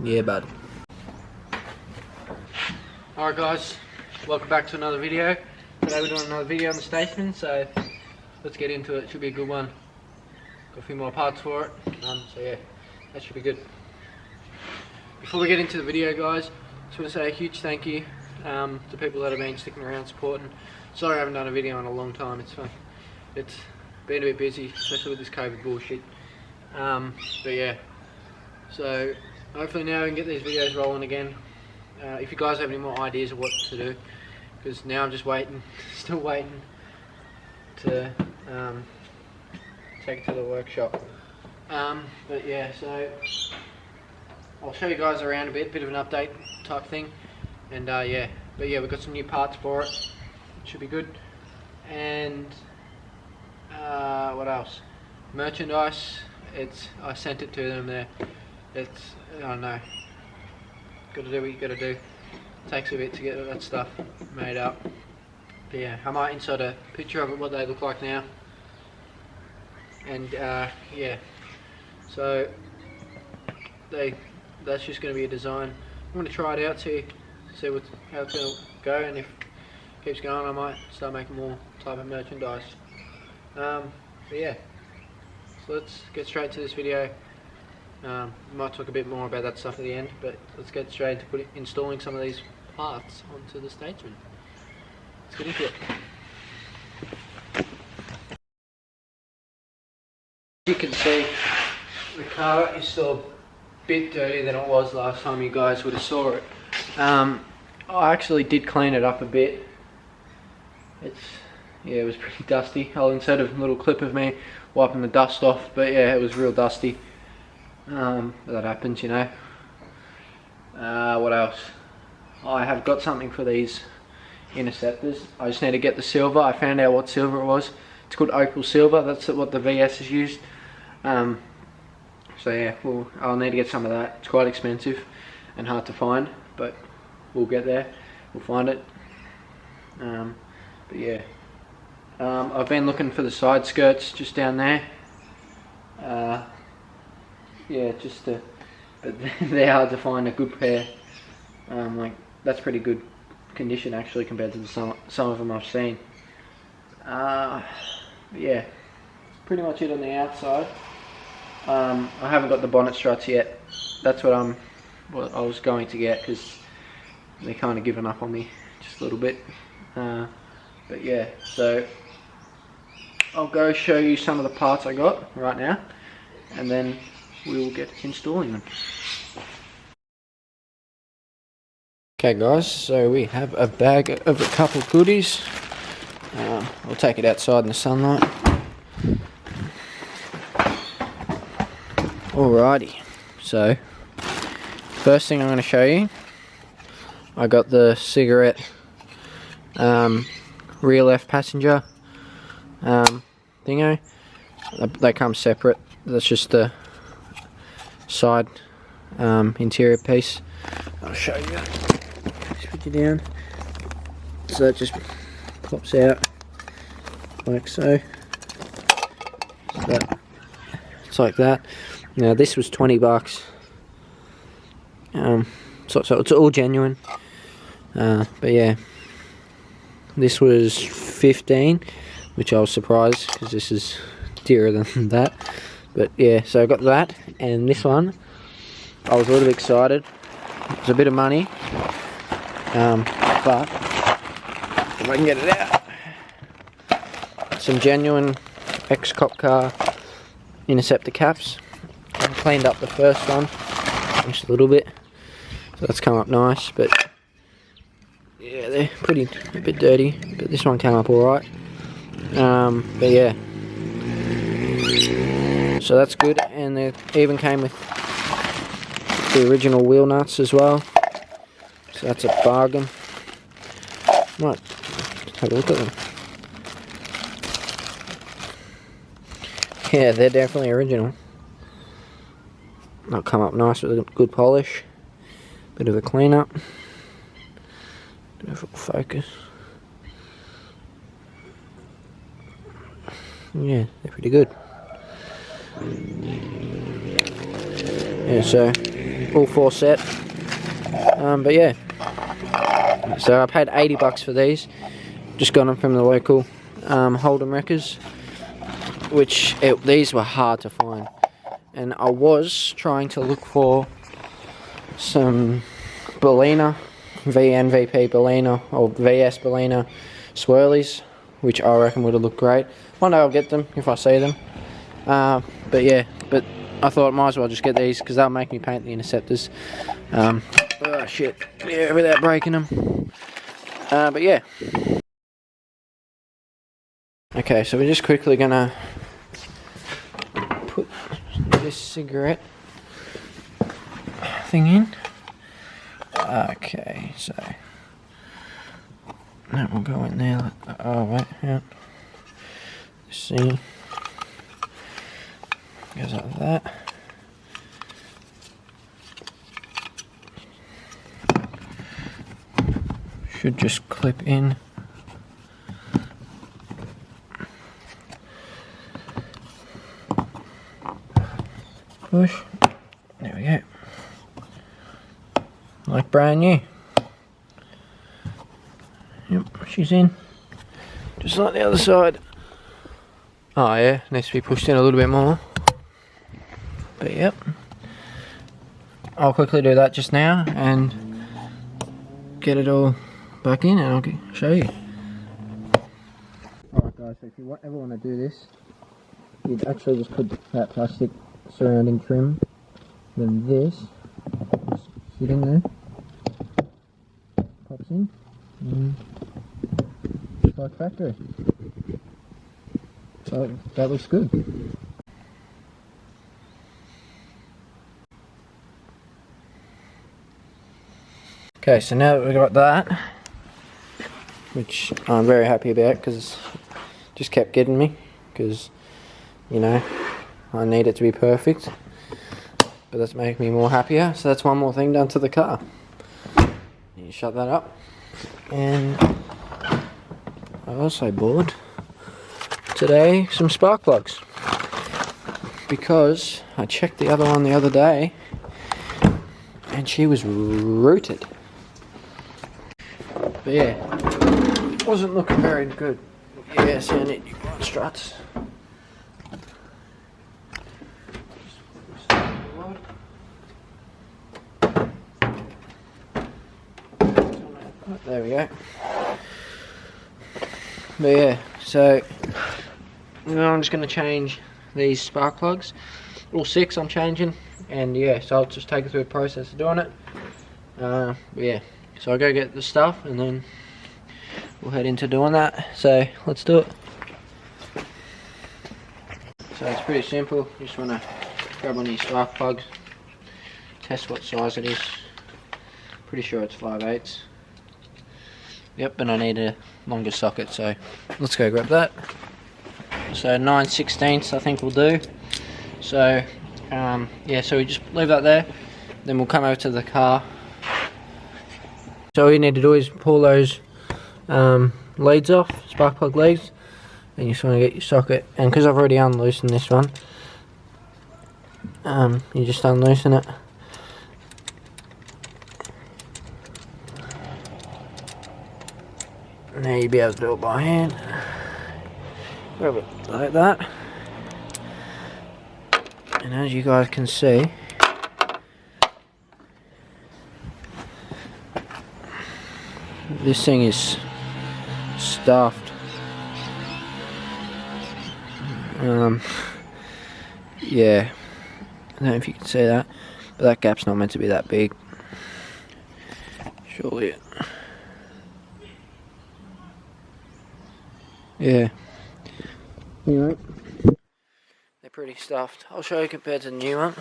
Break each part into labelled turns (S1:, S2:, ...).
S1: Yeah, bud.
S2: Alright guys, welcome back to another video. Today we're doing another video on the Statesman, so let's get into it. It should be a good one. Got a few more parts for it, so yeah, that should be good. Before we get into the video guys, I just want to say a huge thank you to people that have been sticking around supporting. Sorry I haven't done a video in a long time, it's been a bit busy, especially with this COVID bullshit. But yeah, so hopefully now we can get these videos rolling again. If you guys have any more ideas of what to do, because now I'm just waiting, still waiting to take it to the workshop. But yeah, so I'll show you guys around a bit of an update type thing, and yeah, but yeah, we've got some new parts for it. It should be good. And what else? Merchandise. I sent it to them there. I don't know. Got to do what you got to do. Takes a bit to get that stuff made up. But yeah, I might insert a picture of it, what they look like now. And yeah, so that's just going to be a design. I'm going to try it out, see how it's going to go, and if it keeps going, I might start making more type of merchandise. But yeah, so let's get straight to this video. We might talk a bit more about that stuff at the end, but let's get straight into installing some of these parts onto the Statesman. Let's get into it. As you can see, the car is still a bit dirtier than it was last time you guys would have saw it. I actually did clean it up a bit. Yeah, it was pretty dusty. I'll insert a little clip of me wiping the dust off, but yeah, it was real dusty. That happens, you know. What else? I have got something for these interceptors. I just need to get the silver. I found out what silver it was. It's called opal silver. That's what the VS has used. So yeah, I'll need to get some of that. It's quite expensive and hard to find, but we'll get there. We'll find it. But yeah, I've been looking for the side skirts just down there. Yeah, but they're hard to find a good pair. Like, that's pretty good condition actually compared to some of them I've seen. Yeah, pretty much it on the outside. I haven't got the bonnet struts yet. That's what I was going to get, because they're kind of giving up on me just a little bit. But yeah, so I'll go show you some of the parts I got right now, and then we'll get installing them. Okay guys, so we have a bag of a couple of goodies. I'll take it outside in the sunlight. Alrighty, so first thing I'm going to show you, I got the cigarette rear left passenger thingo. They come separate. That's just the side interior piece. I'll show you. Just put you down. So that just pops out like so. It's like that. Now this was 20 bucks. So it's all genuine. But yeah, this was 15, which I was surprised because this is dearer than that. But yeah, so I got that, and this one I was a little bit excited. It was a bit of money, but if I can get it out, some genuine ex-cop car interceptor caps. I cleaned up the first one just a little bit, so that's come up nice. But yeah, they're a bit dirty, but this one came up alright. But yeah, so that's good, and they even came with the original wheel nuts as well, so that's a bargain. Might have a look at them. Yeah, they're definitely original. They'll come up nice with a good polish, bit of a clean up. Do a full focus. Yeah, they're pretty good. Yeah, so all 4 set. But yeah, so I paid 80 bucks for these. Just got them from the local Holden Wreckers, which these were hard to find. And I was trying to look for some Bellina, VNVP Bellina or VS Bellina swirlies, which I reckon would have looked great. One day I'll get them if I see them. But yeah, but I thought I might as well just get these because they'll make me paint the interceptors. Oh shit, yeah, without breaking them. But yeah. Okay, so we're just quickly gonna put this cigarette thing in. Okay, so that will go in there. Oh wait, yeah. See, goes like that. Should just clip in. Push. There we go. Like brand new. Yep, she's in. Just like the other side. Oh yeah, needs to be pushed in a little bit more. But yep. I'll quickly do that just now and get it all back in and I'll show you. Alright guys, so if you ever want to do this, you'd actually just put that plastic surrounding trim, then this just sit in there, pops in, and just like factory. So that looks good. Okay, so now that we've got that, which I'm very happy about because it just kept getting me, because you know I need it to be perfect, but that's making me more happier. So that's one more thing done to the car. You shut that up, and I also bought today some spark plugs because I checked the other one the other day and she was rooted. But yeah, wasn't looking very good. Yeah, so I need new struts. There we go. But yeah, so I'm just going to change these spark plugs. All 6 I'm changing, and yeah, so I'll just take you through the process of doing it. But yeah, so I'll go get the stuff and then we'll head into doing that. So let's do it. So it's pretty simple. You just want to grab one of these spark plugs, test what size it is. Pretty sure it's 5/8. Yep, and I need a longer socket, so let's go grab that. So 9/16 I think will do. So yeah, so we just leave that there, then we'll come over to the car. So all you need to do is pull those leads off, spark plug leads, and you just want to get your socket, and because I've already unloosened this one, you just unloosen it. Now you'll be able to do it by hand. Grab it like that. And as you guys can see, this thing is stuffed. Yeah, I don't know if you can see that, but that gap's not meant to be that big. Surely it. Yeah. Anyway, they're pretty stuffed. I'll show you compared to the new one.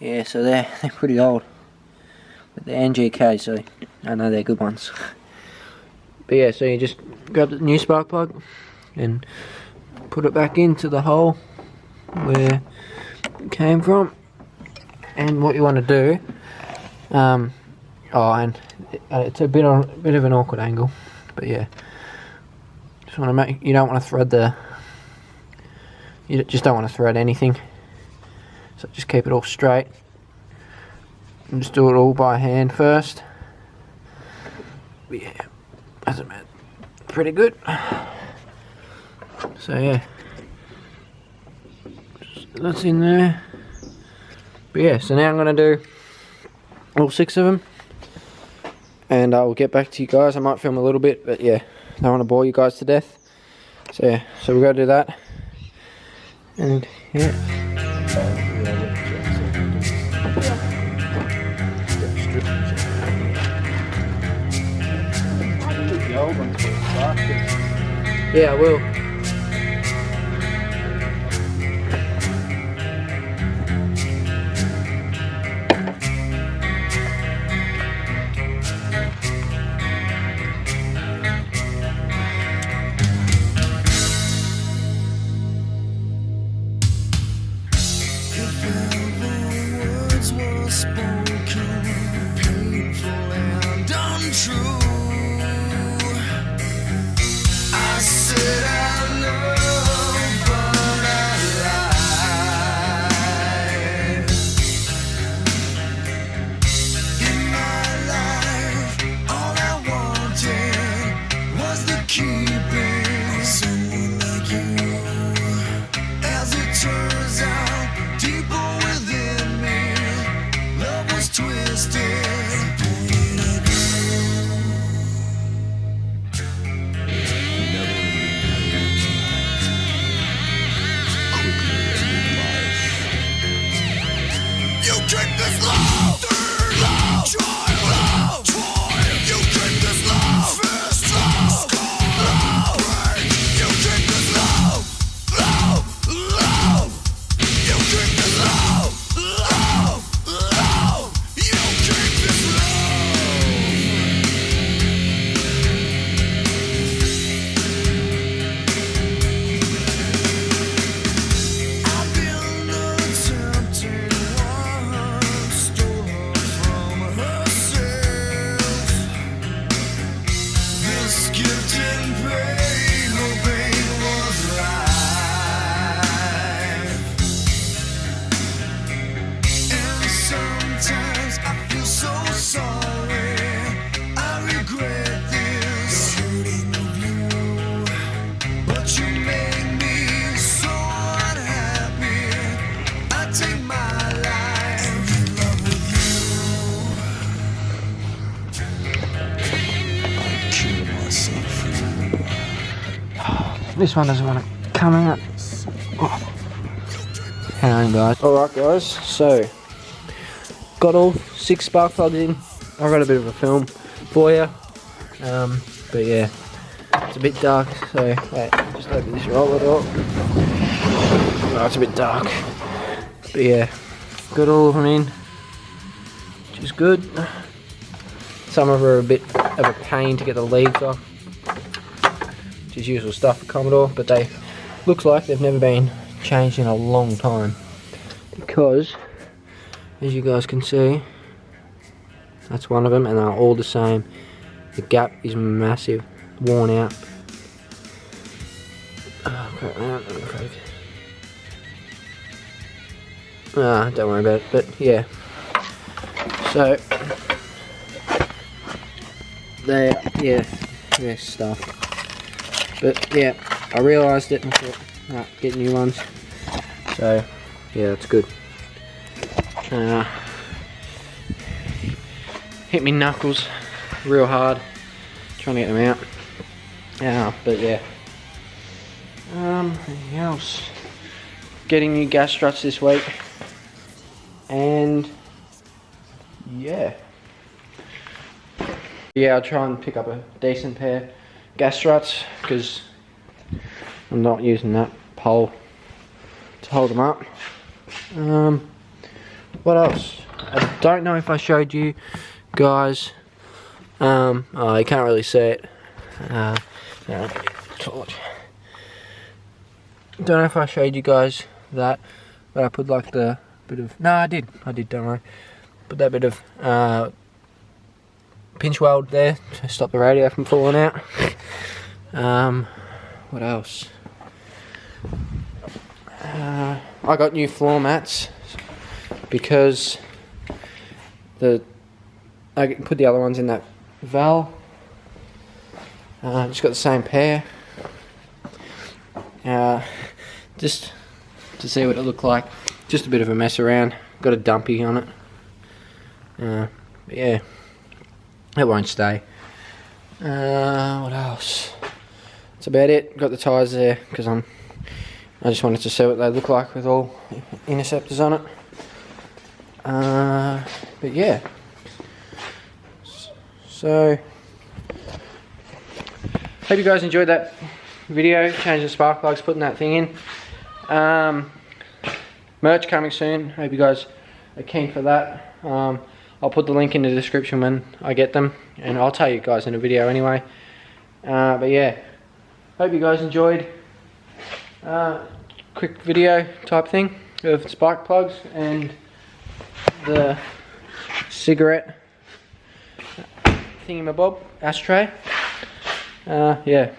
S2: Yeah, so they're pretty old, but they're NGK, so I know they're good ones. But yeah, so you just grab the new spark plug and put it back into the hole where it came from. And what you want to do, it's a bit of an awkward angle, but yeah, just want to make, you don't want to thread the You just don't want to thread anything. So just keep it all straight. And just do it all by hand first. But yeah, hasn't been pretty good. So yeah, that's in there. But yeah, so now I'm going to do all 6 of them. And I will get back to you guys. I might film a little bit, but yeah, don't want to bore you guys to death. So yeah, so we're going to do that. And yeah. Yeah, I will. This one doesn't want to come out. Oh. Hang on, guys. Alright, guys, so got all 6 spark plugs in. I got a bit of a film for you. But yeah, it's a bit dark, so wait, just open this roller door. Oh, it's a bit dark. But yeah, got all of them in, which is good. Some of them are a bit of a pain to get the leads off, which is usual stuff for Commodore, but they looks like they've never been changed in a long time, because as you guys can see, that's one of them, and they're all the same. The gap is massive, worn out. Oh, crap, don't worry about it, but yeah. So they're stuff. But yeah, I realised it and thought, right, get new ones. So yeah, that's good. Hit me knuckles real hard trying to get them out. But yeah. Anything else? Getting new gas struts this week. And yeah. Yeah, I'll try and pick up a decent pair gas struts, because I'm not using that pole to hold them up. What else? I don't know if I showed you guys. Oh, you can't really see it. Torch. Don't know if I showed you guys that, but I put like the bit of, no, I did, don't worry. Put that bit of pinch weld there to stop the radio from falling out. What else? I got new floor mats because I put the other ones in that Val. Just got the same pair. Just to see what it looked like. Just a bit of a mess around. Got a dumpy on it. But yeah, it won't stay. What else? That's about it. Got the tyres there because I just wanted to see what they look like with all interceptors on it. But yeah. So hope you guys enjoyed that video, changing the spark plugs, putting that thing in. Merch coming soon. Hope you guys are keen for that. I'll put the link in the description when I get them, and I'll tell you guys in a video anyway. But yeah, hope you guys enjoyed. Quick video type thing of spark plugs and the cigarette thingamabob ashtray. Yeah,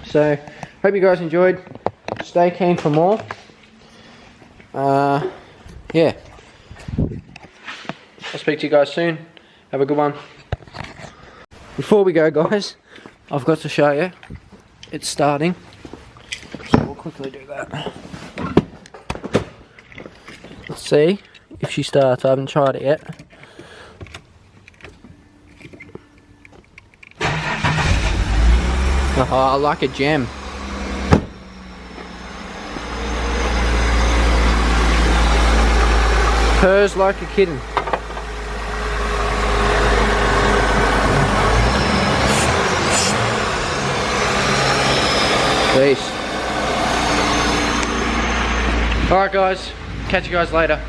S2: so hope you guys enjoyed. Stay keen for more. Yeah, I'll speak to you guys soon. Have a good one. Before we go, guys, I've got to show you it's starting, so we'll quickly do that. Let's see if she starts. I haven't tried it yet. Oh, I like a gem. Purrs like a kitten. Peace. Alright guys, catch you guys later.